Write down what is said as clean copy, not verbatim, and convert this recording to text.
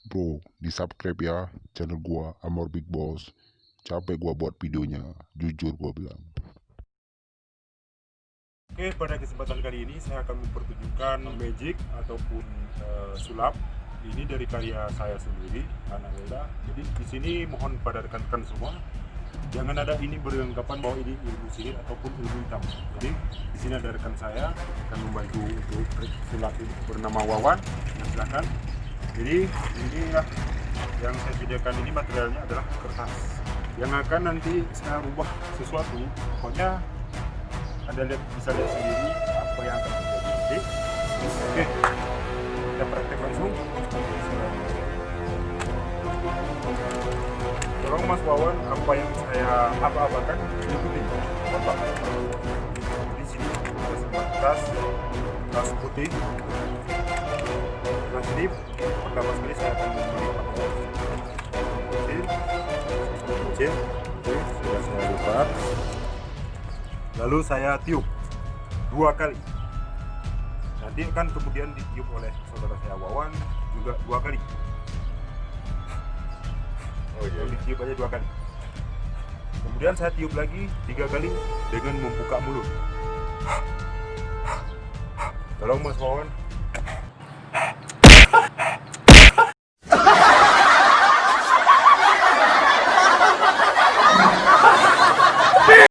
Bro, di subscribe ya channel gua Amor Big Boss. Capek gua buat videonya, jujur gua bilang. Oke, pada kesempatan kali ini saya akan mempertunjukkan magic ataupun sulap. Ini dari karya saya sendiri, anak Welda. Jadi di sini mohon pada rekan-rekan semua, jangan ada ini beranggapan bahwa ini ilmu sihir ataupun ilmu hitam. Jadi di sini ada rekan saya akan membantu untuk sulap ini bernama Wawan. Silakan. Jadi inilah yang saya sediakan, ini materialnya adalah kertas yang akan nanti saya rubah sesuatu. Pokoknya Anda bisa lihat sendiri apa yang akan terjadi nanti. Oke, kita praktek langsung. Tolong Mas Wawan, apa yang saya apa-apakan ikuti. Contoh, di sini ada sebuah tas putih. Nah, ini pertama sekali saya akan membeli kecil. Oke, sudah saya lebar. Lalu saya tiup 2 kali. Nanti akan kemudian ditiup oleh saudara saya Wawan juga 2 kali. Oh iya. Ditiup aja 2 kali. Kemudian saya tiup lagi 3 kali dengan membuka mulut. Tolong Mas Wawan